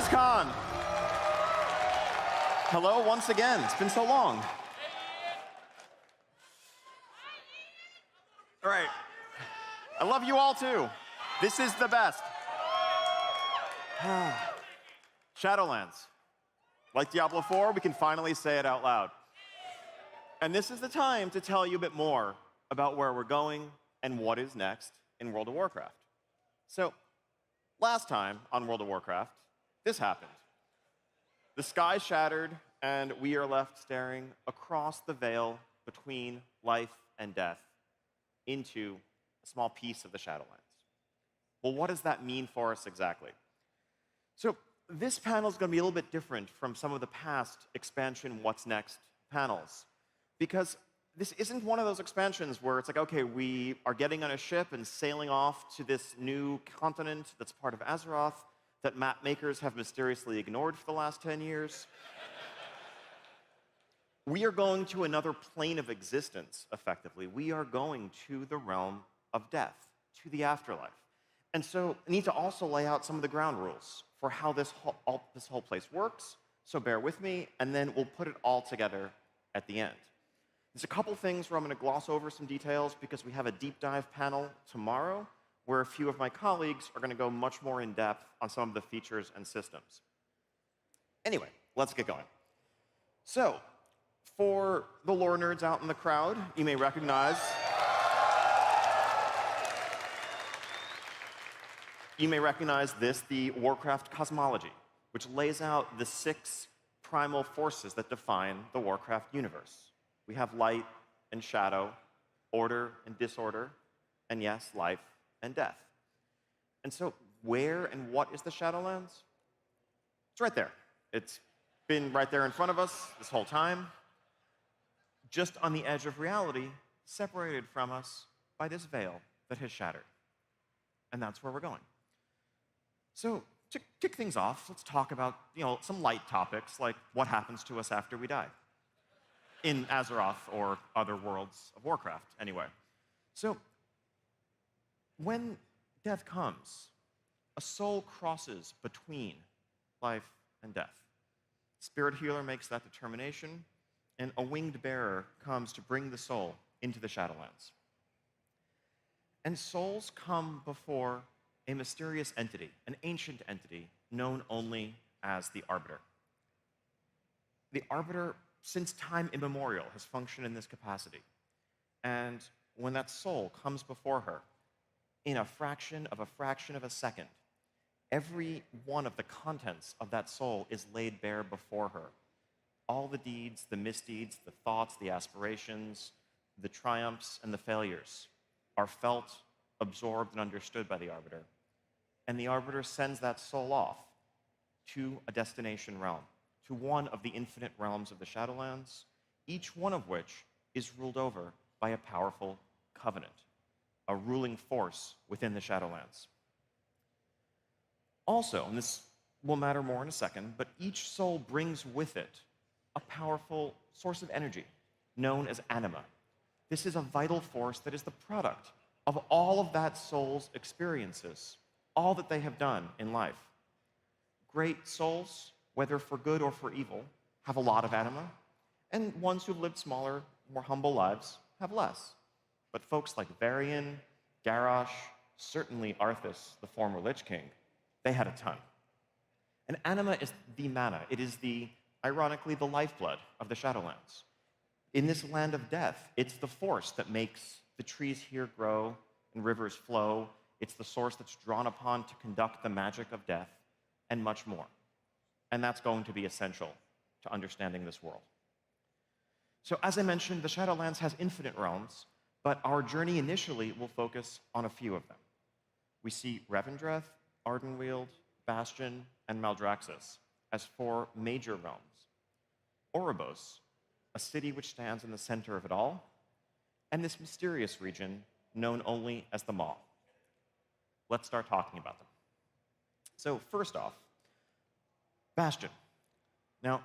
Blizzcon! Hello once again. It's been so long. All right. I love you all too. This is the best. Shadowlands. Like Diablo 4, we can finally say it out loud. And this is the time to tell you a bit more about where we're going and what is next in World of Warcraft. So, last time on World of Warcraft, this happened. The sky shattered, and we are left staring across the veil between life and death into a small piece of the Shadowlands. Well, what does that mean for us exactly? So, this panel is going to be a little bit different from some of the past expansion What's Next panels, because this isn't one of those expansions where it's like, OK, we are getting on a ship and sailing off to this new continent that's part of Azeroth that map makers have mysteriously ignored for the last 10 years. We are going to another plane of existence, effectively. We are going to the realm of death, to the afterlife. And so I need to also lay out some of the ground rules for how this whole place works. So bear with me, and then we'll put it all together at the end. There's a couple things where I'm going to gloss over some details because we have a deep dive panel tomorrow where a few of my colleagues are going to go much more in depth on some of the features and systems. Anyway, let's get going. So, for the lore nerds out in the crowd, you may recognize this, the Warcraft cosmology, which lays out the 6 primal forces that define the Warcraft universe. We have light and shadow, order and disorder, and yes, life and death. And so where and what is the Shadowlands? It's right there. It's been right there in front of us this whole time, just on the edge of reality, separated from us by this veil that has shattered. And that's where we're going. So to kick things off, let's talk about some light topics, like what happens to us after we die. In Azeroth or other worlds of Warcraft, anyway. So, when death comes, a soul crosses between life and death. Spirit Healer makes that determination, and a winged bearer comes to bring the soul into the Shadowlands. And souls come before a mysterious entity, an ancient entity, known only as the Arbiter. The Arbiter, since time immemorial, has functioned in this capacity. And when that soul comes before her, in a fraction of a second, every one of the contents of that soul is laid bare before her. All the deeds, the misdeeds, the thoughts, the aspirations, the triumphs, and the failures are felt, absorbed, and understood by the Arbiter. And the Arbiter sends that soul off to a destination realm, to one of the infinite realms of the Shadowlands, each one of which is ruled over by a powerful covenant, a ruling force within the Shadowlands. Also, and this will matter more in a second, but each soul brings with it a powerful source of energy known as anima. This is a vital force that is the product of all of that soul's experiences, all that they have done in life. Great souls, whether for good or for evil, have a lot of anima, and ones who've lived smaller, more humble lives have less. But folks like Varian, Garrosh, certainly Arthas, the former Lich King, they had a ton. And anima is the mana. It is ironically, the lifeblood of the Shadowlands. In this land of death, it's the force that makes the trees here grow and rivers flow. It's the source that's drawn upon to conduct the magic of death, and much more. And that's going to be essential to understanding this world. So as I mentioned, the Shadowlands has infinite realms, but our journey initially will focus on a few of them. We see Revendreth, Ardenweald, Bastion, and Maldraxxus as 4 major realms. Oribos, a city which stands in the center of it all, and this mysterious region known only as the Maw. Let's start talking about them. So first off, Bastion. Now,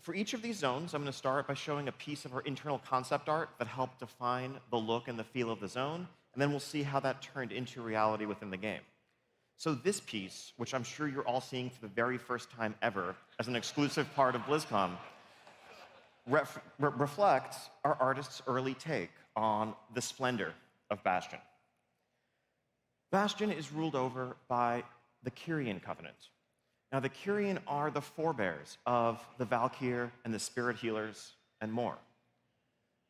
for each of these zones, I'm going to start by showing a piece of our internal concept art that helped define the look and the feel of the zone, and then we'll see how that turned into reality within the game. So this piece, which I'm sure you're all seeing for the very first time ever as an exclusive part of Blizzcon, reflects our artist's early take on the splendor of Bastion. Bastion is ruled over by the Kyrian Covenant. Now, the Kyrian are the forebears of the Valkyr and the Spirit Healers and more.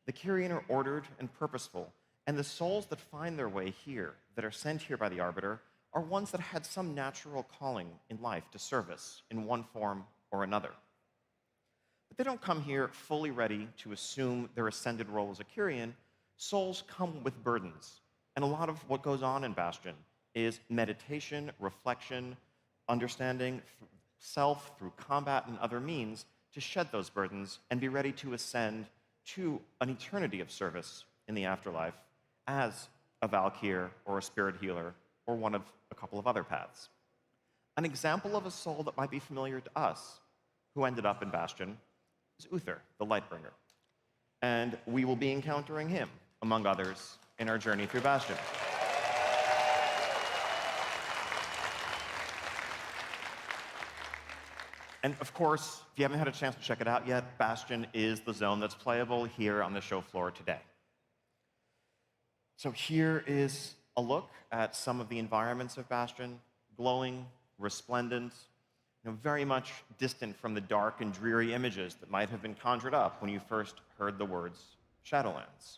The Kyrian are ordered and purposeful, and the souls that find their way here, that are sent here by the Arbiter, are ones that had some natural calling in life to service in one form or another. But they don't come here fully ready to assume their ascended role as a Kyrian. Souls come with burdens, and a lot of what goes on in Bastion is meditation, reflection, understanding self through combat and other means to shed those burdens and be ready to ascend to an eternity of service in the afterlife as a Valkyr or a Spirit Healer or one of a couple of other paths. An example of a soul that might be familiar to us who ended up in Bastion is Uther, the Lightbringer. And we will be encountering him, among others, in our journey through Bastion. And of course, if you haven't had a chance to check it out yet, Bastion is the zone that's playable here on the show floor today. So here is a look at some of the environments of Bastion, glowing, resplendent, very much distant from the dark and dreary images that might have been conjured up when you first heard the words Shadowlands.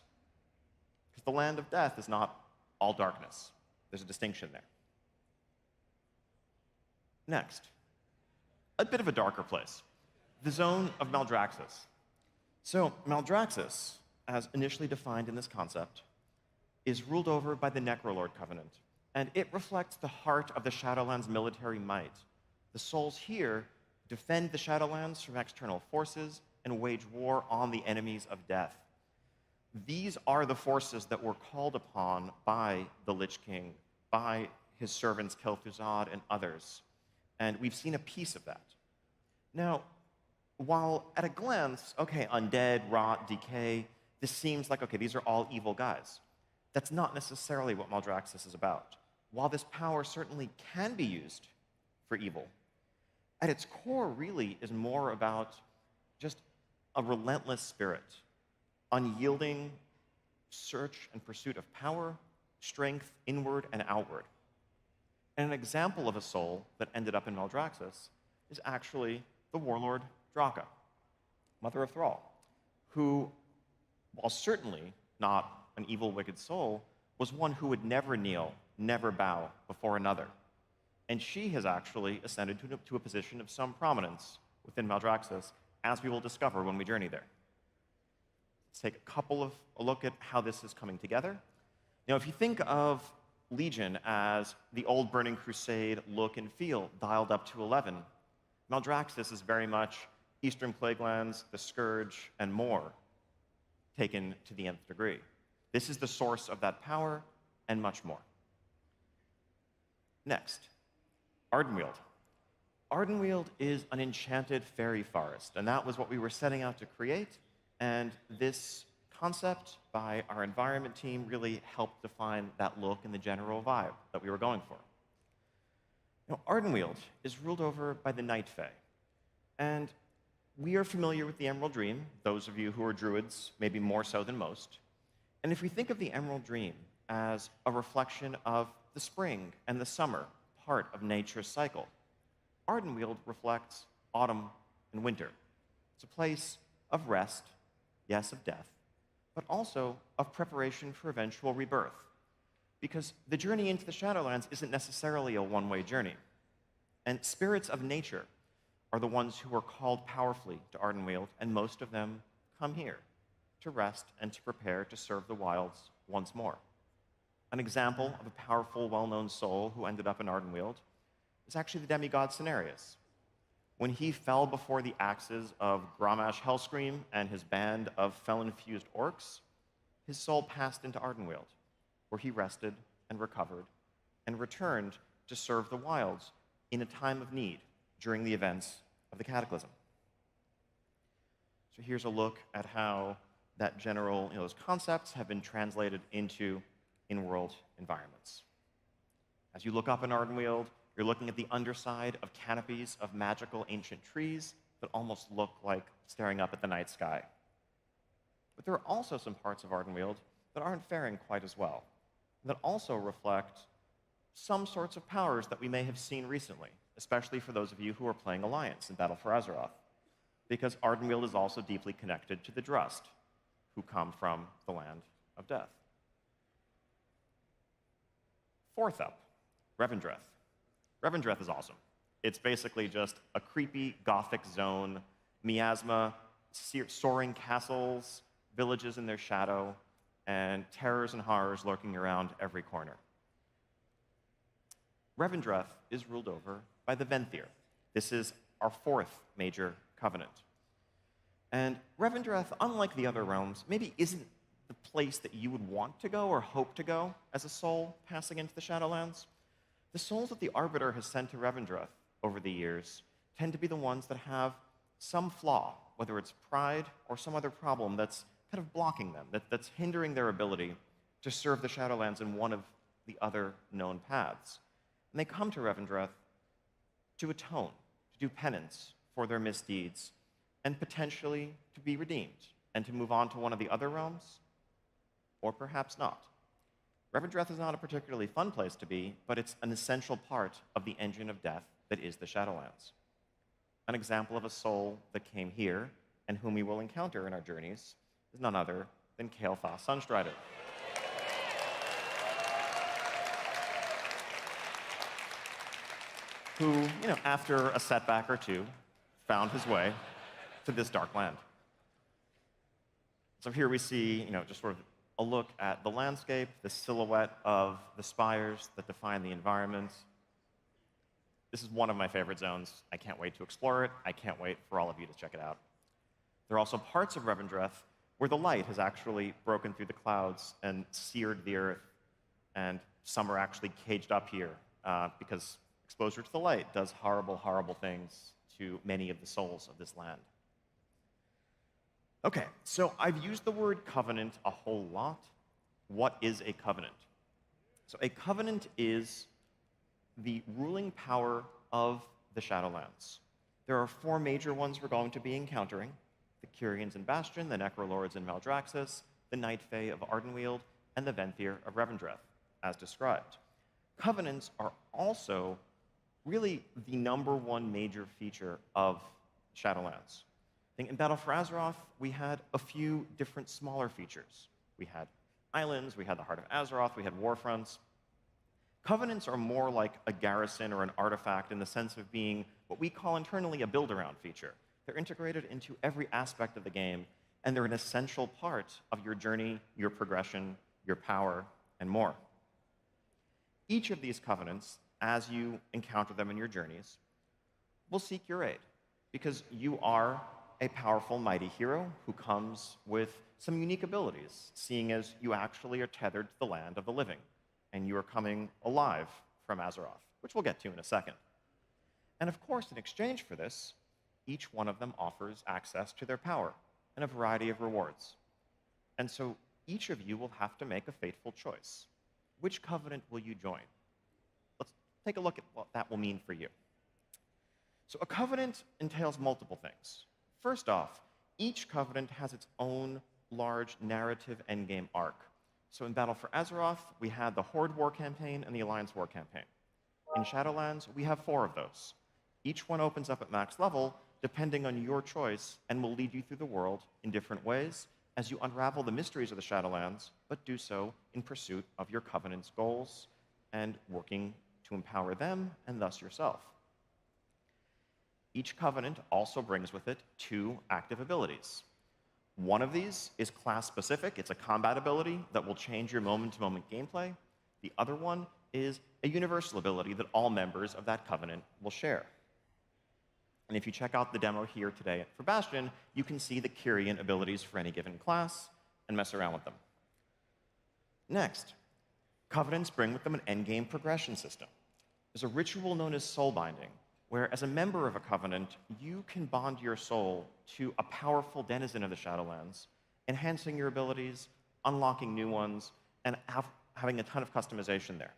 Because the land of death is not all darkness. There's a distinction there. Next, a bit of a darker place, the zone of Maldraxxus. So Maldraxxus, as initially defined in this concept, is ruled over by the Necrolord Covenant, and it reflects the heart of the Shadowlands' military might. The souls here defend the Shadowlands from external forces and wage war on the enemies of death. These are the forces that were called upon by the Lich King, by his servants Kel'Thuzad and others, and we've seen a piece of that. Now, while at a glance, okay, undead, rot, decay, this seems like, okay, these are all evil guys. That's not necessarily what Maldraxxus is about. While this power certainly can be used for evil, at its core really is more about just a relentless spirit, unyielding search and pursuit of power, strength inward and outward. And an example of a soul that ended up in Maldraxxus is actually the warlord Draka, Mother of Thrall, who, while certainly not an evil, wicked soul, was one who would never kneel, never bow before another. And she has actually ascended to a position of some prominence within Maldraxxus, as we will discover when we journey there. Let's take a look at how this is coming together. Now, if you think of Legion as the old Burning Crusade look and feel dialed up to 11, Maldraxxus is very much Eastern Plaguelands, the Scourge, and more, taken to the nth degree. This is the source of that power, and much more. Next, Ardenweald. Ardenweald is an enchanted fairy forest, and that was what we were setting out to create, and this concept by our environment team really helped define that look and the general vibe that we were going for. Now, Ardenweald is ruled over by the Night Fae, and we are familiar with the Emerald Dream, those of you who are druids, maybe more so than most. And if we think of the Emerald Dream as a reflection of the spring and the summer, part of nature's cycle, Ardenweald reflects autumn and winter. It's a place of rest, yes, of death, but also of preparation for eventual rebirth. Because the journey into the Shadowlands isn't necessarily a one-way journey. And spirits of nature are the ones who are called powerfully to Ardenweald, and most of them come here to rest and to prepare to serve the wilds once more. An example of a powerful, well-known soul who ended up in Ardenweald is actually the demigod Cenarius. When he fell before the axes of Grommash Hellscream and his band of fel-infused orcs, his soul passed into Ardenweald, where he rested and recovered and returned to serve the wilds in a time of need during the events of the Cataclysm. So here's a look at how that those concepts have been translated into in-world environments. As you look up in Ardenweald, you're looking at the underside of canopies of magical ancient trees that almost look like staring up at the night sky. But there are also some parts of Ardenweald that aren't faring quite as well, that also reflect some sorts of powers that we may have seen recently, especially for those of you who are playing Alliance in Battle for Azeroth, because Ardenweald is also deeply connected to the Drust, who come from the Land of Death. Fourth up, Revendreth. Revendreth is awesome. It's basically just a creepy Gothic zone, miasma, soaring castles, villages in their shadow, and terrors and horrors lurking around every corner. Revendreth is ruled over by the Venthyr. This is our fourth major covenant. And Revendreth, unlike the other realms, maybe isn't the place that you would want to go or hope to go as a soul passing into the Shadowlands. The souls that the Arbiter has sent to Revendreth over the years tend to be the ones that have some flaw, whether it's pride or some other problem that's kind of blocking them, that's hindering their ability to serve the Shadowlands in one of the other known paths. And they come to Revendreth to atone, to do penance for their misdeeds, and potentially to be redeemed, and to move on to one of the other realms, or perhaps not. Revendreth is not a particularly fun place to be, but it's an essential part of the engine of death that is the Shadowlands. An example of a soul that came here, and whom we will encounter in our journeys, is none other than Kael'thas Sunstrider. Who, after a setback or two, found his way to this dark land. So here we see, just sort of a look at the landscape, the silhouette of the spires that define the environment. This is one of my favorite zones. I can't wait to explore it. I can't wait for all of you to check it out. There are also parts of Revendreth where the light has actually broken through the clouds and seared the earth, and some are actually caged up here because exposure to the light does horrible, horrible things to many of the souls of this land. Okay, so I've used the word covenant a whole lot. What is a covenant? So a covenant is the ruling power of the Shadowlands. There are four major ones we're going to be encountering: the Kyrians in Bastion, the Necrolords in Maldraxxus, the Night Fae of Ardenweald, and the Venthyr of Revendreth, as described. Covenants are also really the #1 major feature of Shadowlands. In Battle for Azeroth, we had a few different smaller features. We had islands, we had the Heart of Azeroth, we had warfronts. Covenants are more like a garrison or an artifact in the sense of being what we call internally a build-around feature. They're integrated into every aspect of the game, and they're an essential part of your journey, your progression, your power, and more. Each of these covenants, as you encounter them in your journeys, will seek your aid, because you are a powerful, mighty hero who comes with some unique abilities, seeing as you actually are tethered to the land of the living, and you are coming alive from Azeroth, which we'll get to in a second. And of course, in exchange for this, each one of them offers access to their power and a variety of rewards. And so each of you will have to make a fateful choice. Which covenant will you join? Let's take a look at what that will mean for you. So a covenant entails multiple things. First off, each covenant has its own large narrative endgame arc. So in Battle for Azeroth, we had the Horde War campaign and the Alliance War campaign. In Shadowlands, we have 4 of those. Each one opens up at max level, depending on your choice, and will lead you through the world in different ways as you unravel the mysteries of the Shadowlands, but do so in pursuit of your covenant's goals and working to empower them and thus yourself. Each covenant also brings with it 2 active abilities. One of these is class-specific. It's a combat ability that will change your moment-to-moment gameplay. The other one is a universal ability that all members of that covenant will share. And if you check out the demo here today for Bastion, you can see the Kyrian abilities for any given class and mess around with them. Next, covenants bring with them an endgame progression system. There's a ritual known as soul binding, where as a member of a covenant, you can bond your soul to a powerful denizen of the Shadowlands, enhancing your abilities, unlocking new ones, and having a ton of customization there.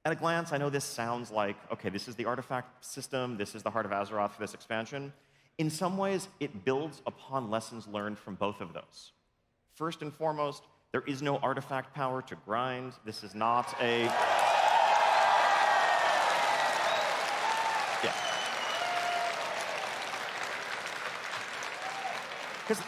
At a glance, I know this sounds like, OK, this is the artifact system, this is the Heart of Azeroth for this expansion. In some ways, it builds upon lessons learned from both of those. First and foremost, there is no artifact power to grind. This is not a... Yeah. Because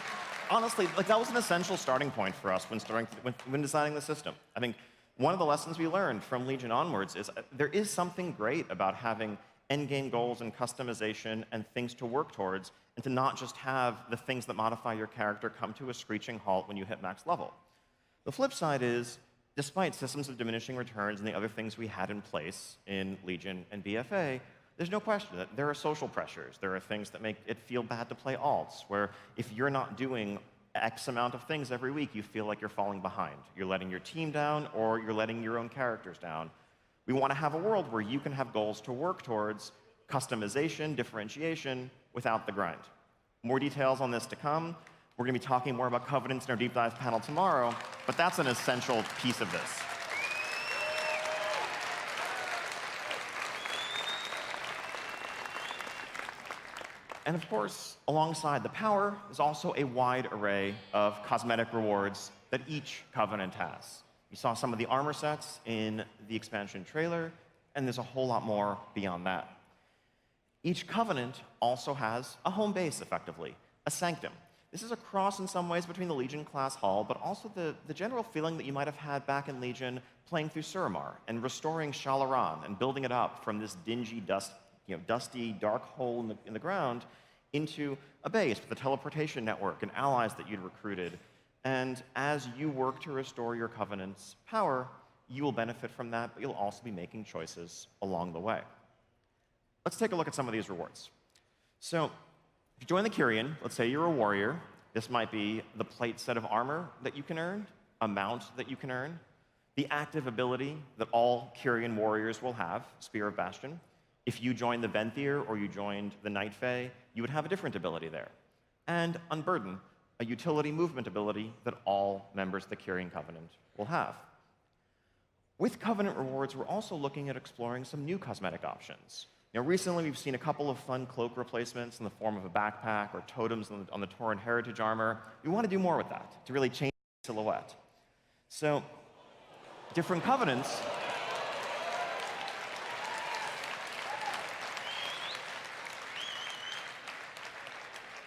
honestly, like, that was an essential starting point for us when designing the system. I think one of the lessons we learned from Legion onwards is there is something great about having endgame goals and customization and things to work towards, and to not just have the things that modify your character come to a screeching halt when you hit max level. The flip side is, despite systems of diminishing returns and the other things we had in place in Legion and BFA, there's no question that there are social pressures. There are things that make it feel bad to play alts, where if you're not doing X amount of things every week, you feel like you're falling behind. You're letting your team down, or you're letting your own characters down. We want to have a world where you can have goals to work towards, customization, differentiation, without the grind. More details on this to come. We're going to be talking more about Covenants in our deep dive panel tomorrow, but that's an essential piece of this. And of course, alongside the power, there's also a wide array of cosmetic rewards that each Covenant has. You saw some of the armor sets in the expansion trailer, and there's a whole lot more beyond that. Each Covenant also has a home base, effectively, a sanctum. This is a cross in some ways between the Legion-class hull, but also the general feeling that you might have had back in Legion playing through Suramar and restoring Shalaran and building it up from this dingy, dusty, dark hole in the ground into a base with a teleportation network and allies that you'd recruited. And as you work to restore your Covenant's power, you will benefit from that, but you'll also be making choices along the way. Let's take a look at some of these rewards. So if you join the Kyrian, let's say you're a warrior, this might be the plate set of armor that you can earn, a mount that you can earn, the active ability that all Kyrian warriors will have, Spear of Bastion. If you joined the Venthyr or you joined the Night Fae, you would have a different ability there. And Unburden, a utility movement ability that all members of the Kyrian Covenant will have. With Covenant rewards, we're also looking at exploring some new cosmetic options. Recently we've seen a couple of fun cloak replacements in the form of a backpack or totems on the Tauren Heritage armor. We want to do more with that to really change the silhouette. So, different Covenants.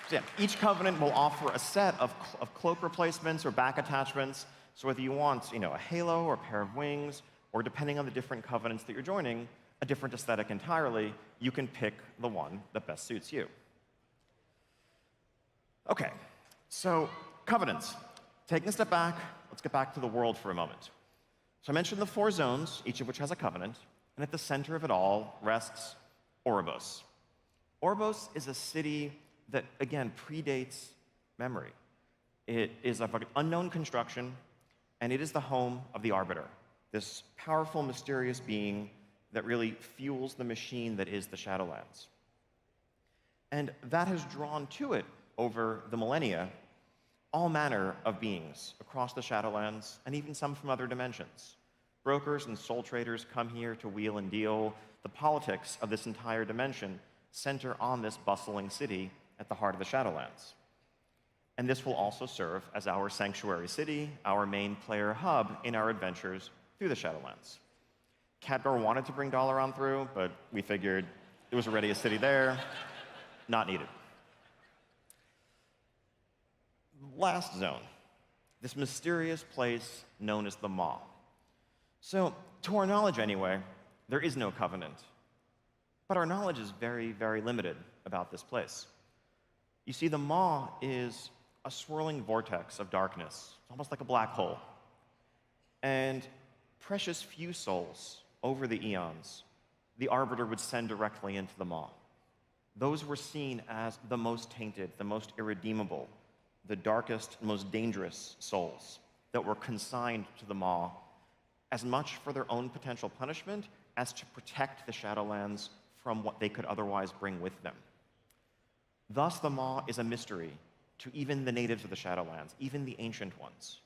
So yeah, each Covenant will offer a set of cloak replacements or back attachments. So whether you want, a halo or a pair of wings, or depending on the different Covenants that you're joining, a different aesthetic entirely, you can pick the one that best suits you. OK, so Covenants. Taking a step back, let's get back to the world for a moment. So I mentioned the 4 zones, each of which has a Covenant, and at the center of it all rests Oribos. Oribos is a city that, again, predates memory. It is of unknown construction, and it is the home of the Arbiter, this powerful, mysterious being that really fuels the machine that is the Shadowlands. And that has drawn to it, over the millennia, all manner of beings across the Shadowlands, and even some from other dimensions. Brokers and soul traders come here to wheel and deal. The politics of this entire dimension center on this bustling city at the heart of the Shadowlands. And this will also serve as our sanctuary city, our main player hub in our adventures through the Shadowlands. Khadgar wanted to bring Dalaran through, but we figured there was already a city there, not needed. Last zone, this mysterious place known as the Maw. So, to our knowledge anyway, there is no Covenant. But our knowledge is very, very limited about this place. You see, the Maw is a swirling vortex of darkness, almost like a black hole. And precious few souls over the eons, the Arbiter would send directly into the Maw. Those were seen as the most tainted, the most irredeemable, the darkest, most dangerous souls that were consigned to the Maw, as much for their own potential punishment as to protect the Shadowlands from what they could otherwise bring with them. Thus, the Maw is a mystery to even the natives of the Shadowlands, even the ancient ones.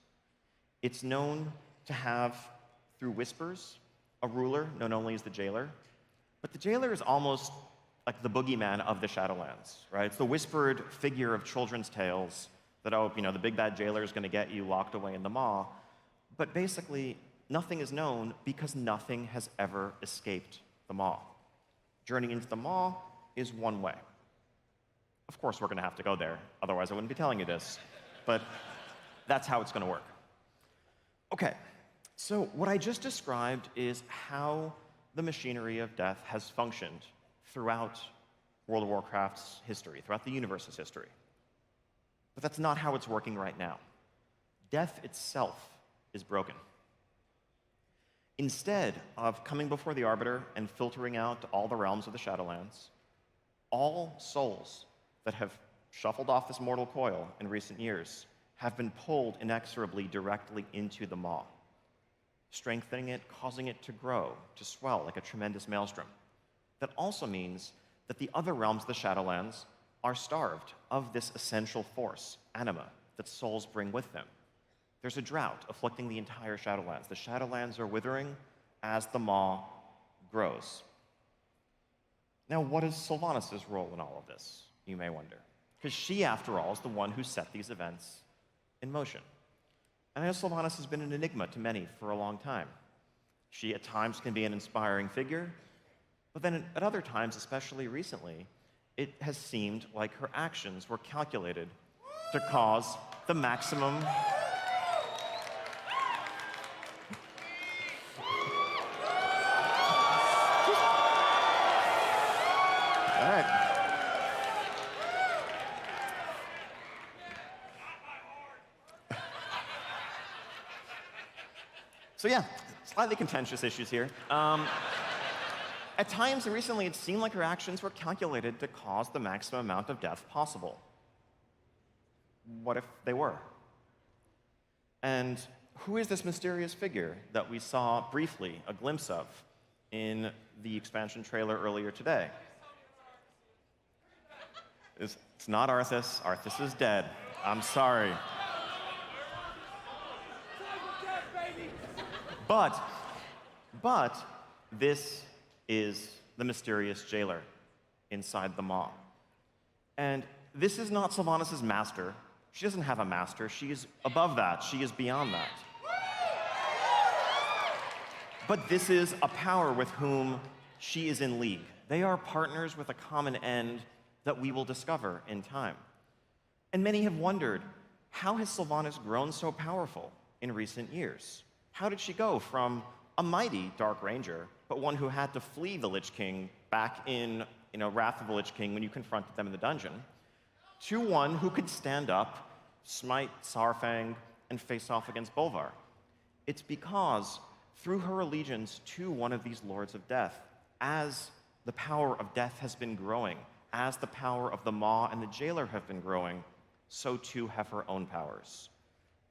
It's known to have, through whispers, a ruler known only as the jailer. But the jailer is almost like the boogeyman of the Shadowlands, right? It's the whispered figure of children's tales that, oh, the big bad jailer is going to get you locked away in the maw. But basically, nothing is known because nothing has ever escaped the maw. Journeying into the maw is one way. Of course, we're going to have to go there. Otherwise, I wouldn't be telling you this. But that's how it's going to work. OK, so what I just described is how the machinery of death has functioned throughout World of Warcraft's history, throughout the universe's history. But that's not how it's working right now. Death itself is broken. Instead of coming before the Arbiter and filtering out all the realms of the Shadowlands, all souls that have shuffled off this mortal coil in recent years have been pulled inexorably directly into the maw, strengthening it, causing it to grow, to swell like a tremendous maelstrom. That also means that the other realms of the Shadowlands are starved of this essential force, anima, that souls bring with them. There's a drought afflicting the entire Shadowlands. The Shadowlands are withering as the maw grows. Now, what is Sylvanas' role in all of this, you may wonder? Because she, after all, is the one who set these events in motion. And I know Sylvanas has been an enigma to many for a long time. She, at times, can be an inspiring figure, but then at other times, especially recently, it has seemed like her actions were calculated to cause the maximum All right. So yeah, slightly contentious issues here. At times recently, it seemed like her actions were calculated to cause the maximum amount of death possible. What if they were? And who is this mysterious figure that we saw briefly a glimpse of in the expansion trailer earlier today? It's not Arthas. Arthas is dead. I'm sorry. But this is the mysterious jailer inside the maw. And this is not Sylvanas' master. She doesn't have a master. She is above that. She is beyond that. But this is a power with whom she is in league. They are partners with a common end that we will discover in time. And many have wondered, how has Sylvanas grown so powerful in recent years? How did she go from a mighty Dark Ranger, but one who had to flee the Lich King back in Wrath of the Lich King when you confronted them in the dungeon, to one who could stand up, smite Saurfang, and face off against Bolvar? It's because through her allegiance to one of these Lords of Death, as the power of death has been growing, as the power of the Maw and the Jailer have been growing, so too have her own powers.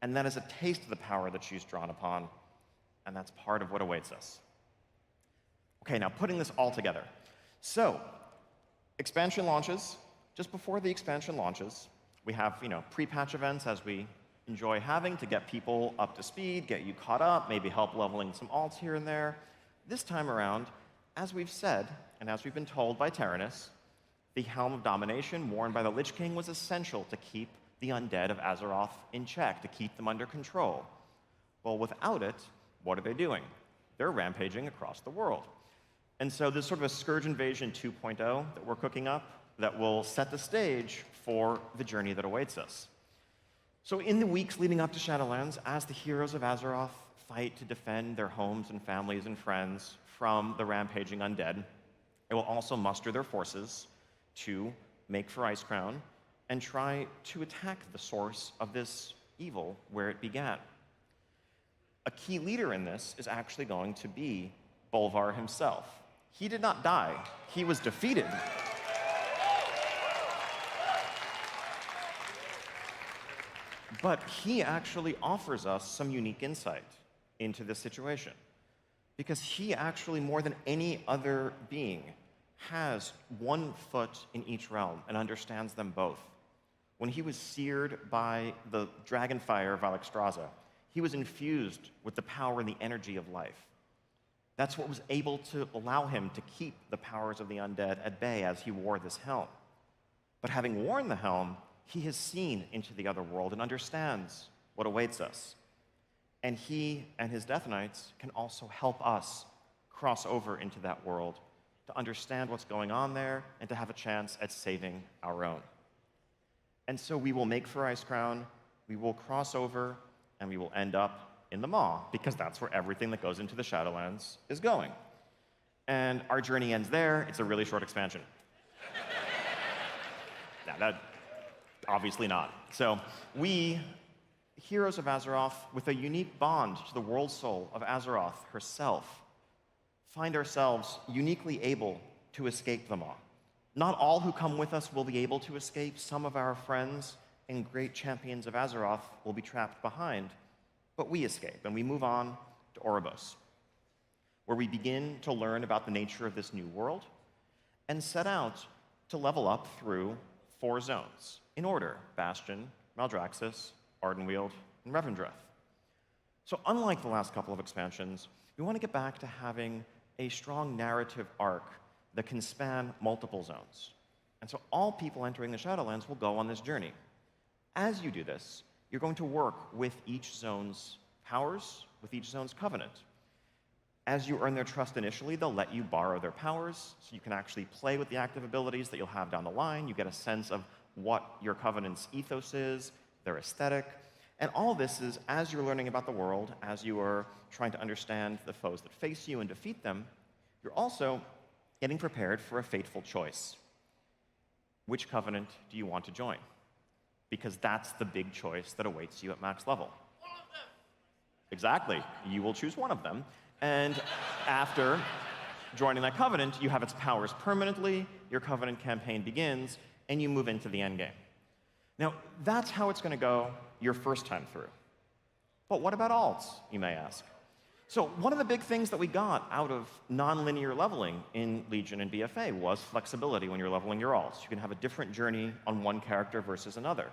And that is a taste of the power that she's drawn upon, and that's part of what awaits us. Okay, now putting this all together. So, expansion launches. Just before the expansion launches, we have pre-patch events, as we enjoy having, to get people up to speed, get you caught up, maybe help leveling some alts here and there. This time around, as we've said, and as we've been told by Taranis, the Helm of Domination worn by the Lich King was essential to keep the undead of Azeroth in check, to keep them under control. Well, without it, what are they doing? They're rampaging across the world. And so there's sort of a Scourge Invasion 2.0 that we're cooking up that will set the stage for the journey that awaits us. So in the weeks leading up to Shadowlands, as the heroes of Azeroth fight to defend their homes and families and friends from the rampaging undead, they will also muster their forces to make for Icecrown and try to attack the source of this evil where it began. A key leader in this is actually going to be Bolvar himself. He did not die. He was defeated. But he actually offers us some unique insight into this situation, because he actually, more than any other being, has one foot in each realm and understands them both. When he was seared by the dragonfire of Alexstrasza, he was infused with the power and the energy of life. That's what was able to allow him to keep the powers of the undead at bay as he wore this helm. But having worn the helm, he has seen into the other world and understands what awaits us. And he and his Death Knights can also help us cross over into that world to understand what's going on there and to have a chance at saving our own. And so we will make for Icecrown, we will cross over, and we will end up in the Maw, because that's where everything that goes into the Shadowlands is going. And our journey ends there. It's a really short expansion. Now, that, obviously not. So we, heroes of Azeroth, with a unique bond to the world soul of Azeroth herself, find ourselves uniquely able to escape the Maw. Not all who come with us will be able to escape. Some of our friends and great champions of Azeroth will be trapped behind. But we escape, and we move on to Oribos, where we begin to learn about the nature of this new world and set out to level up through 4 zones, in order: Bastion, Maldraxxus, Ardenweald, and Revendreth. So unlike the last couple of expansions, we want to get back to having a strong narrative arc that can span multiple zones. And so all people entering the Shadowlands will go on this journey. As you do this, you're going to work with each zone's powers, with each zone's covenant. As you earn their trust initially, they'll let you borrow their powers, so you can actually play with the active abilities that you'll have down the line. You get a sense of what your covenant's ethos is, their aesthetic, and all this is as you're learning about the world, as you are trying to understand the foes that face you and defeat them, you're also getting prepared for a fateful choice. Which covenant do you want to join? Because that's the big choice that awaits you at max level. One of them. Exactly. You will choose one of them. And after joining that covenant, you have its powers permanently, your covenant campaign begins, and you move into the endgame. Now, that's how it's going to go your first time through. But what about alts, you may ask? So one of the big things that we got out of non-linear leveling in Legion and BFA was flexibility when you're leveling your alts. You can have a different journey on one character versus another.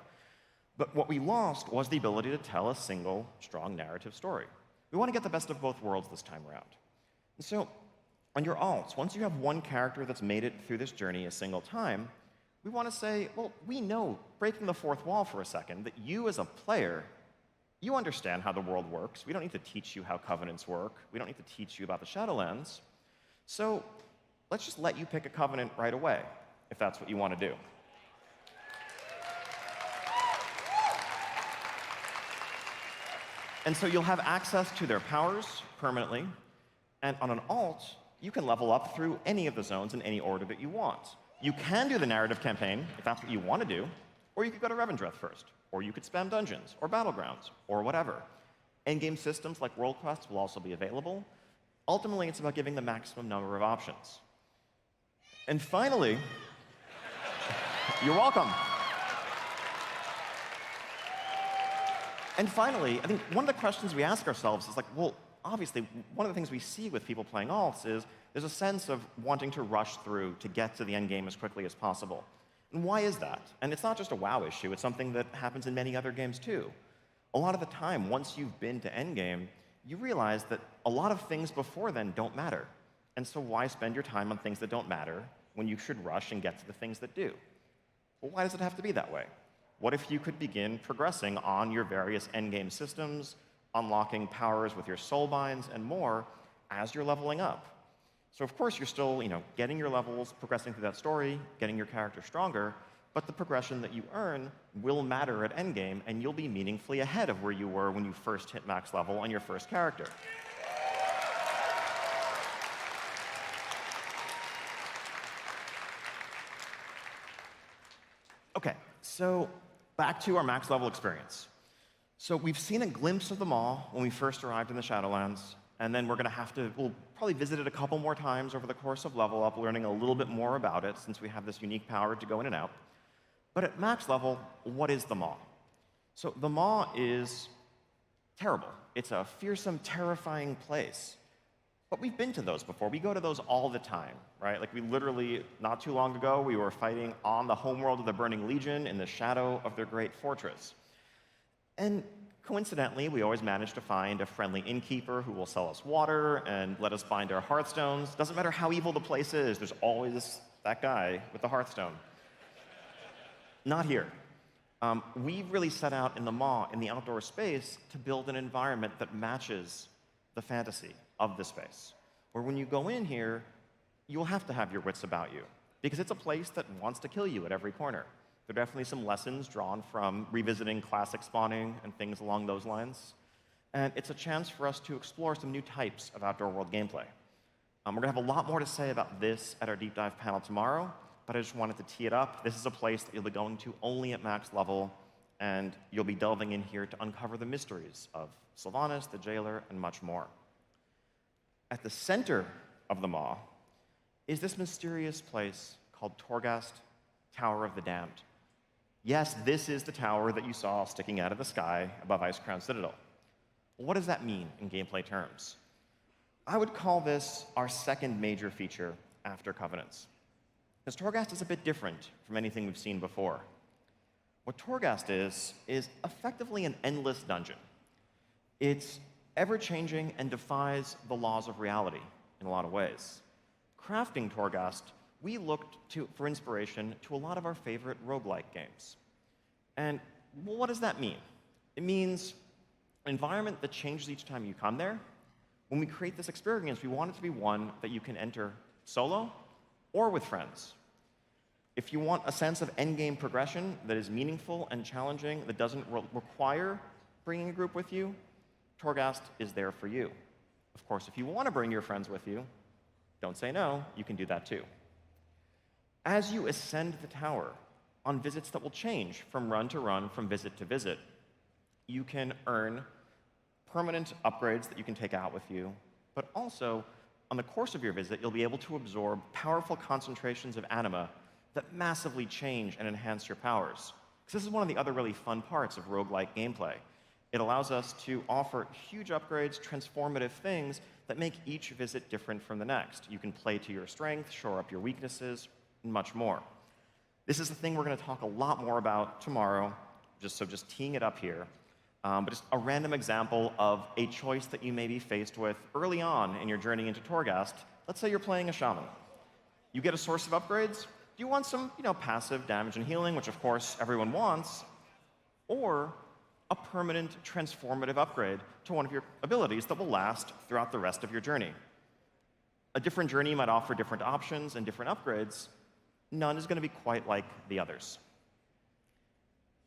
But what we lost was the ability to tell a single, strong narrative story. We want to get the best of both worlds this time around. And so on your alts, once you have one character that's made it through this journey a single time, we want to say, well, we know, breaking the fourth wall for a second, that you as a player, you understand how the world works. We don't need to teach you how covenants work. We don't need to teach you about the Shadowlands. So let's just let you pick a covenant right away, if that's what you want to do. And so you'll have access to their powers permanently, and on an alt, you can level up through any of the zones in any order that you want. You can do the narrative campaign, if that's what you want to do, or you could go to Revendreth first, or you could spam dungeons, or battlegrounds, or whatever. Endgame systems like world quests will also be available. Ultimately, it's about giving the maximum number of options. And finally, you're welcome. And finally, I think one of the questions we ask ourselves is like, well, obviously, one of the things we see with people playing alts is there's a sense of wanting to rush through to get to the end game as quickly as possible. And why is that? And it's not just a WoW issue, it's something that happens in many other games too. A lot of the time, once you've been to endgame, you realize that a lot of things before then don't matter. And so why spend your time on things that don't matter when you should rush and get to the things that do? Well, why does it have to be that way? What if you could begin progressing on your various endgame systems, unlocking powers with your soulbinds and more as you're leveling up? So of course you're still, getting your levels, progressing through that story, getting your character stronger, but the progression that you earn will matter at endgame, and you'll be meaningfully ahead of where you were when you first hit max level on your first character. Okay, so back to our max level experience. So we've seen a glimpse of the Maw when we first arrived in the Shadowlands, and then we'll probably visit it a couple more times over the course of level up, learning a little bit more about it since we have this unique power to go in and out. But at max level, what is the Maw? So the Maw is terrible. It's a fearsome, terrifying place. But we've been to those before. We go to those all the time, right? Like we literally, not too long ago, we were fighting on the homeworld of the Burning Legion in the shadow of their great fortress. And Coincidentally, we always manage to find a friendly innkeeper who will sell us water and let us bind our hearthstones. Doesn't matter how evil the place is, there's always that guy with the hearthstone. Not here. We really set out in the maw, in the outdoor space, to build an environment that matches the fantasy of the space. Where when you go in here, you'll have to have your wits about you, because it's a place that wants to kill you at every corner. There are definitely some lessons drawn from revisiting classic spawning and things along those lines. And it's a chance for us to explore some new types of outdoor world gameplay. We're going to have a lot more to say about this at our deep dive panel tomorrow, but I just wanted to tee it up. This is a place that you'll be going to only at max level, and you'll be delving in here to uncover the mysteries of Sylvanas, the Jailer, and much more. At the center of the maw is this mysterious place called Torghast, Tower of the Damned. Yes, this is the tower that you saw sticking out of the sky above Icecrown Citadel. What does that mean in gameplay terms? I would call this our second major feature after Covenants. Because Torghast is a bit different from anything we've seen before. What Torghast is effectively an endless dungeon. It's ever-changing and defies the laws of reality in a lot of ways. Crafting Torghast, we looked for inspiration to a lot of our favorite roguelike games. And well, what does that mean? It means an environment that changes each time you come there. When we create this experience, we want it to be one that you can enter solo or with friends. If you want a sense of endgame progression that is meaningful and challenging, that doesn't require bringing a group with you, Torghast is there for you. Of course, if you want to bring your friends with you, don't say no, you can do that too. As you ascend the tower on visits that will change from run to run, from visit to visit, you can earn permanent upgrades that you can take out with you, but also, on the course of your visit, you'll be able to absorb powerful concentrations of anima that massively change and enhance your powers. Because this is one of the other really fun parts of roguelike gameplay. It allows us to offer huge upgrades, transformative things that make each visit different from the next. You can play to your strength, shore up your weaknesses, and much more. This is the thing we're going to talk a lot more about tomorrow, just teeing it up here. But just a random example of a choice that you may be faced with early on in your journey into Torghast. Let's say you're playing a shaman. You get a source of upgrades. Do you want some, passive damage and healing, which of course everyone wants, or a permanent transformative upgrade to one of your abilities that will last throughout the rest of your journey? A different journey might offer different options and different upgrades. None is going to be quite like the others.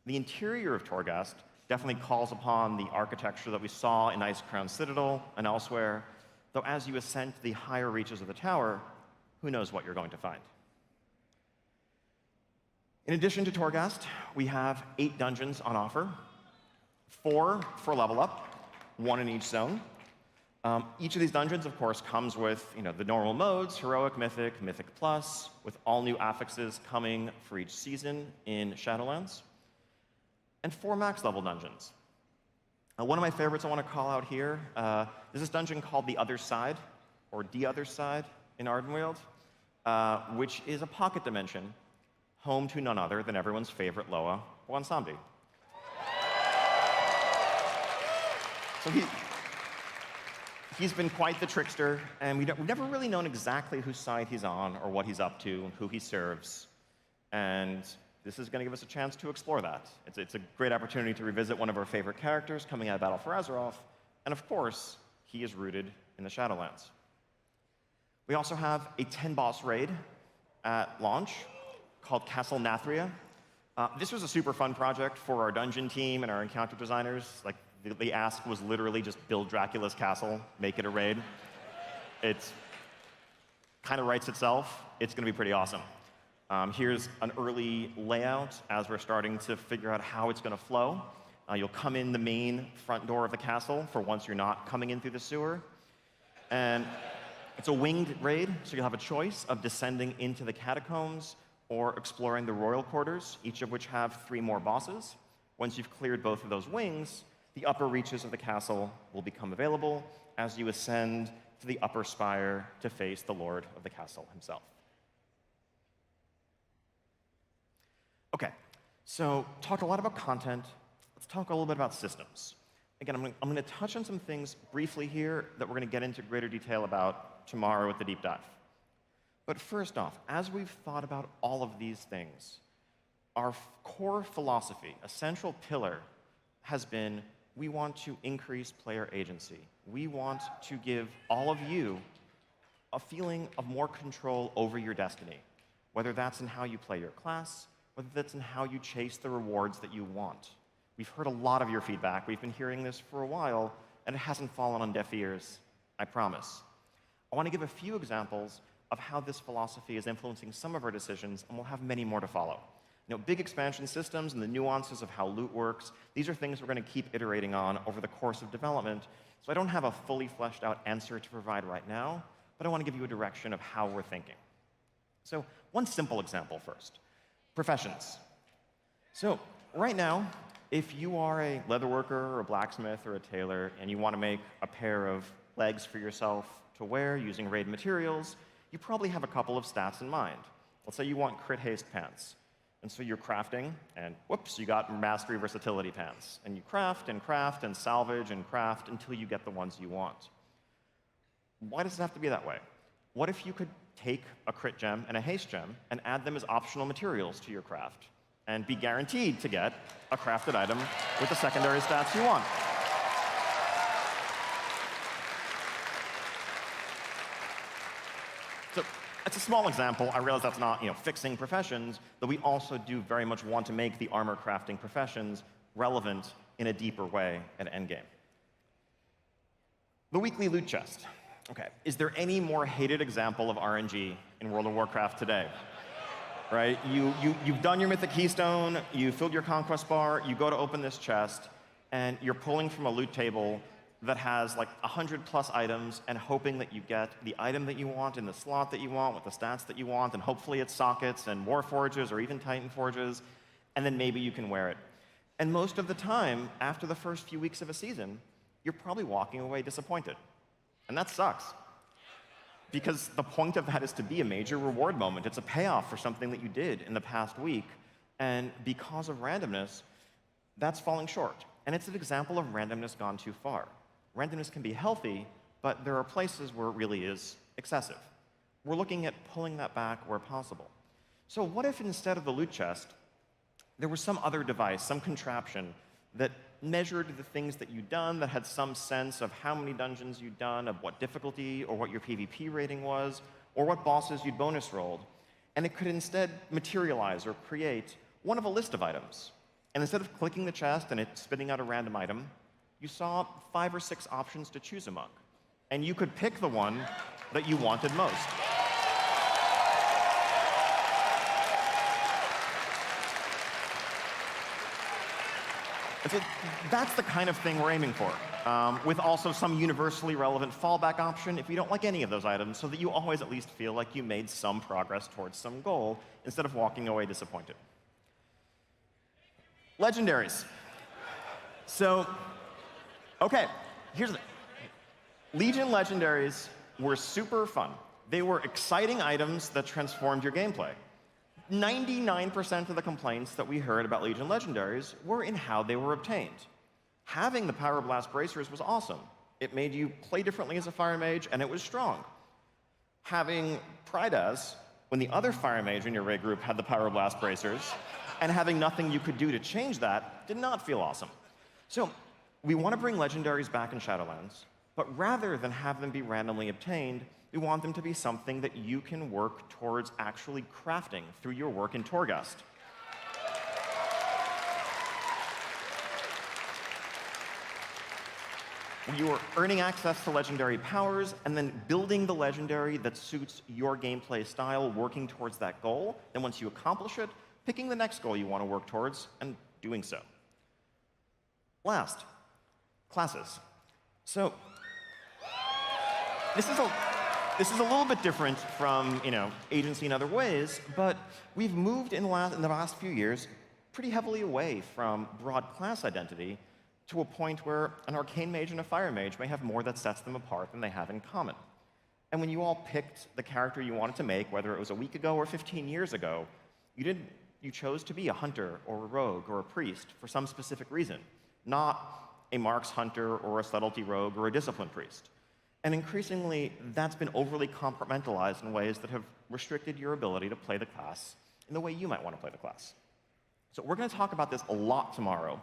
The interior of Torghast definitely calls upon the architecture that we saw in Icecrown Citadel and elsewhere, though as you ascend to the higher reaches of the tower, who knows what you're going to find. In addition to Torghast, we have 8 dungeons on offer, 4 for level up, 1 in each zone. Each of these dungeons, of course, comes with the normal modes, Heroic, Mythic, Mythic Plus, with all new affixes coming for each season in Shadowlands, and 4 max level dungeons. One of my favorites I want to call out here is this dungeon called The Other Side, or The Other Side in Ardenweald, which is a pocket dimension, home to none other than everyone's favorite Loa, Bwonsamdi. So he's been quite the trickster, and we've never really known exactly whose side he's on or what he's up to, who he serves. And this is going to give us a chance to explore that. It's a great opportunity to revisit one of our favorite characters coming out of Battle for Azeroth, and of course, he is rooted in the Shadowlands. We also have a 10-boss raid at launch called Castle Nathria. This was a super fun project for our dungeon team and our encounter designers. Like, the ask was literally just build Dracula's castle, make it a raid. It's kind of writes itself. It's going to be pretty awesome. Here's an early layout as we're starting to figure out how it's going to flow. You'll come in the main front door of the castle for once you're not coming in through the sewer. And it's a winged raid, so you'll have a choice of descending into the catacombs or exploring the royal quarters, each of which have 3 more bosses. Once you've cleared both of those wings, the upper reaches of the castle will become available as you ascend to the upper spire to face the lord of the castle himself. Okay, so talked a lot about content. Let's talk a little bit about systems. Again, I'm going to touch on some things briefly here that we're going to get into greater detail about tomorrow with the deep dive. But first off, as we've thought about all of these things, our core philosophy, a central pillar, has been we want to increase player agency. We want to give all of you a feeling of more control over your destiny, whether that's in how you play your class, whether that's in how you chase the rewards that you want. We've heard a lot of your feedback. We've been hearing this for a while, and it hasn't fallen on deaf ears, I promise. I want to give a few examples of how this philosophy is influencing some of our decisions, and we'll have many more to follow. You know, big expansion systems and the nuances of how loot works, these are things we're going to keep iterating on over the course of development, so I don't have a fully fleshed out answer to provide right now, but I want to give you a direction of how we're thinking. So one simple example first, professions. So right now, if you are a leatherworker or a blacksmith or a tailor and you want to make a pair of legs for yourself to wear using raid materials, you probably have a couple of stats in mind. Let's say you want crit haste pants. And so you're crafting, and whoops, you got mastery versatility pants. And you craft and salvage and craft until you get the ones you want. Why does it have to be that way? What if you could take a crit gem and a haste gem and add them as optional materials to your craft and be guaranteed to get a crafted item with the secondary stats you want? So that's a small example. I realize that's not, fixing professions, but we also do very much want to make the armor crafting professions relevant in a deeper way at endgame. The weekly loot chest. Okay, is there any more hated example of RNG in World of Warcraft today? Right? You've done your Mythic Keystone, you filled your Conquest bar, you go to open this chest, and you're pulling from a loot table that has like 100+ items and hoping that you get the item that you want in the slot that you want with the stats that you want, and hopefully it's sockets and Warforges or even Titan Forges, and then maybe you can wear it. And most of the time, after the first few weeks of a season, you're probably walking away disappointed. And that sucks. Because the point of that is to be a major reward moment. It's a payoff for something that you did in the past week. And because of randomness, that's falling short. And it's an example of randomness gone too far. Randomness can be healthy, but there are places where it really is excessive. We're looking at pulling that back where possible. So what if instead of the loot chest, there was some other device, some contraption that measured the things that you'd done, that had some sense of how many dungeons you'd done, of what difficulty, or what your PvP rating was, or what bosses you'd bonus rolled. And it could instead materialize or create one of a list of items. And instead of clicking the chest and it spitting out a random item, you saw 5 or 6 options to choose among. And you could pick the one that you wanted most. And so that's the kind of thing we're aiming for, with also some universally relevant fallback option if you don't like any of those items, so that you always at least feel like you made some progress towards some goal instead of walking away disappointed. Legendaries. So, okay, here's the thing. Legion legendaries were super fun. They were exciting items that transformed your gameplay. 99% of the complaints that we heard about Legion legendaries were in how they were obtained. Having the Power Blast bracers was awesome. It made you play differently as a Fire Mage, and it was strong. Having Prydas, when the other Fire Mage in your raid group had the Power Blast bracers, and having nothing you could do to change that, did not feel awesome. So we want to bring legendaries back in Shadowlands, but rather than have them be randomly obtained, we want them to be something that you can work towards actually crafting through your work in Torghast. You are earning access to legendary powers and then building the legendary that suits your gameplay style, working towards that goal. And once you accomplish it, picking the next goal you want to work towards and doing so. Last, classes. So this is a little bit different from, agency in other ways, but we've moved in the last few years pretty heavily away from broad class identity to a point where an Arcane Mage and a Fire Mage may have more that sets them apart than they have in common. And when you all picked the character you wanted to make, whether it was a week ago or 15 years ago, you chose to be a hunter or a rogue or a priest for some specific reason, not a Marks Hunter or a Subtlety Rogue or a Discipline Priest. And increasingly, that's been overly compartmentalized in ways that have restricted your ability to play the class in the way you might want to play the class. So we're going to talk about this a lot tomorrow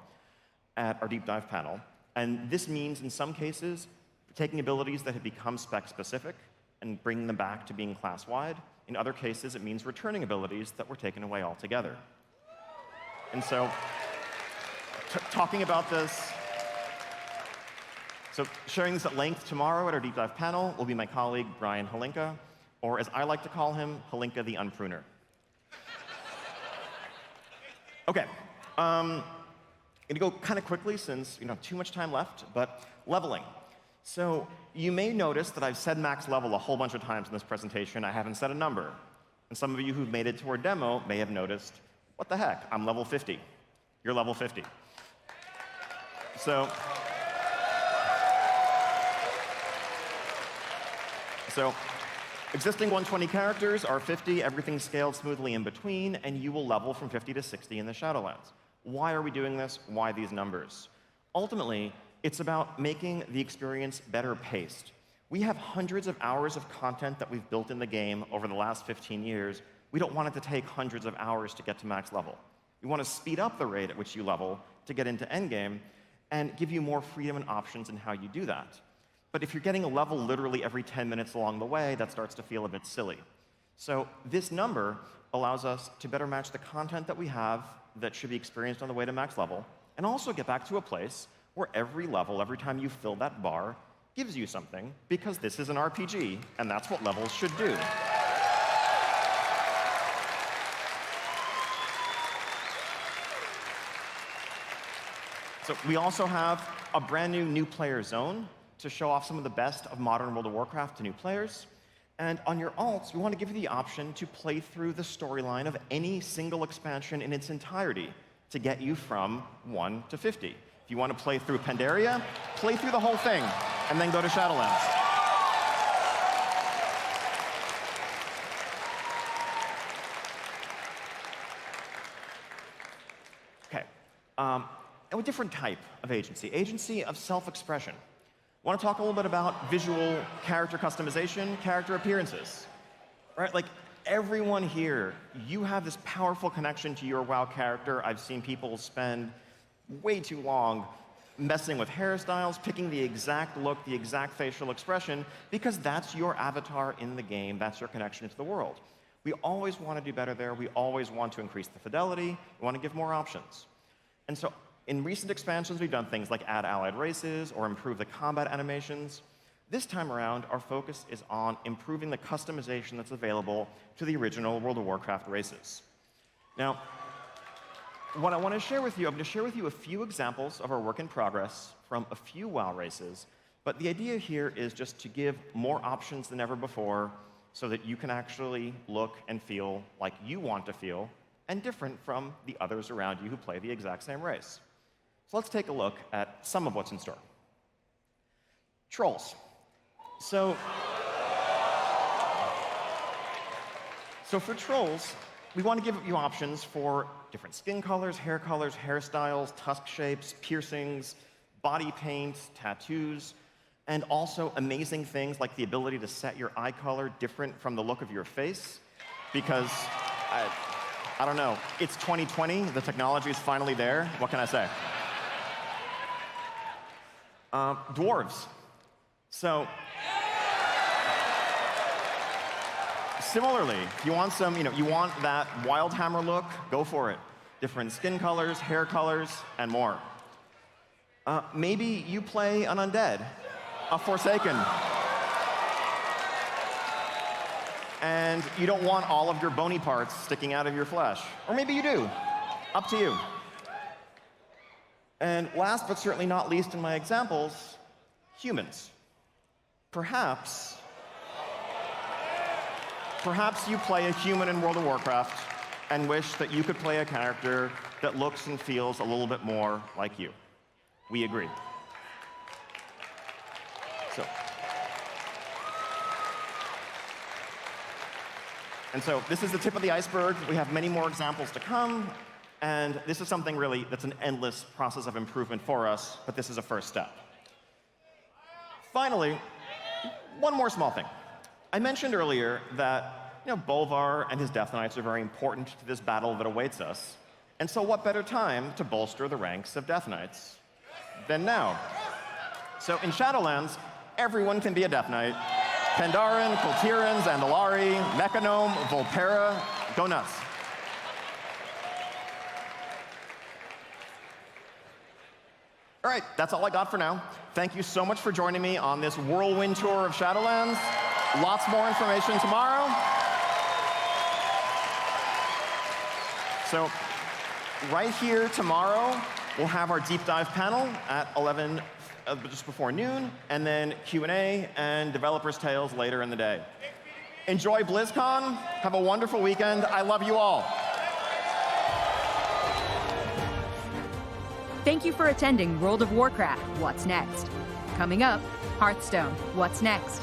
at our deep dive panel. And this means, in some cases, taking abilities that have become spec-specific and bringing them back to being class-wide. In other cases, it means returning abilities that were taken away altogether. And so, talking about this, so sharing this at length tomorrow at our deep dive panel will be my colleague, Brian Halinka, or as I like to call him, Halinka the Unpruner. OK. I'm going to go kind of quickly since we don't have too much time left, but leveling. So you may notice that I've said max level a whole bunch of times in this presentation. I haven't said a number. And some of you who've made it to our demo may have noticed, what the heck, I'm level 50. You're level 50. So existing 120 characters are 50, everything scaled smoothly in between, and you will level from 50 to 60 in the Shadowlands. Why are we doing this? Why these numbers? Ultimately, it's about making the experience better paced. We have hundreds of hours of content that we've built in the game over the last 15 years. We don't want it to take hundreds of hours to get to max level. We want to speed up the rate at which you level to get into endgame and give you more freedom and options in how you do that. But if you're getting a level literally every 10 minutes along the way, that starts to feel a bit silly. So this number allows us to better match the content that we have that should be experienced on the way to max level, and also get back to a place where every level, every time you fill that bar, gives you something, because this is an RPG, and that's what levels should do. So we also have a brand new player zone to show off some of the best of modern World of Warcraft to new players. And on your alts, we want to give you the option to play through the storyline of any single expansion in its entirety to get you from 1 to 50. If you want to play through Pandaria, play through the whole thing, and then go to Shadowlands. OK. And a different type of agency of self-expression. I want to talk a little bit about visual character customization, character appearances. Right? Like, everyone here, you have this powerful connection to your WoW character. I've seen people spend way too long messing with hairstyles, picking the exact look, the exact facial expression, because that's your avatar in the game. That's your connection to the world. We always want to do better there. We always want to increase the fidelity. We want to give more options. And so in recent expansions, we've done things like add allied races or improve the combat animations. This time around, our focus is on improving the customization that's available to the original World of Warcraft races. Now, what I want to share with you, I'm going to share with you a few examples of our work in progress from a few WoW races. But the idea here is just to give more options than ever before so that you can actually look and feel like you want to feel and different from the others around you who play the exact same race. So let's take a look at some of what's in store. Trolls. So for trolls, we want to give you options for different skin colors, hairstyles, tusk shapes, piercings, body paint, tattoos, and also amazing things like the ability to set your eye color different from the look of your face. Because, I don't know, it's 2020, the technology is finally there. What can I say? Dwarves. So similarly, you want some, you want that Wildhammer look, go for it. Different skin colors, hair colors, and more. Maybe you play an undead, a Forsaken. And you don't want all of your bony parts sticking out of your flesh. Or maybe you do. Up to you. And last but certainly not least in my examples, humans. Perhaps you play a human in World of Warcraft and wish that you could play a character that looks and feels a little bit more like you. We agree. So this is the tip of the iceberg. We have many more examples to come. And this is something really that's an endless process of improvement for us, but this is a first step. Finally, one more small thing. I mentioned earlier that Bolvar and his Death Knights are very important to this battle that awaits us. And so what better time to bolster the ranks of Death Knights than now? So in Shadowlands, everyone can be a Death Knight. Pandaren, Kultirans, Andalari, Mechanome, Volpera, go nuts. All right, that's all I got for now. Thank you so much for joining me on this whirlwind tour of Shadowlands. Lots more information tomorrow. So right here tomorrow, we'll have our deep dive panel at 11, just before noon, and then Q&A and developers' tales later in the day. Enjoy BlizzCon. Have a wonderful weekend. I love you all. Thank you for attending World of Warcraft, What's Next? Coming up, Hearthstone, What's Next?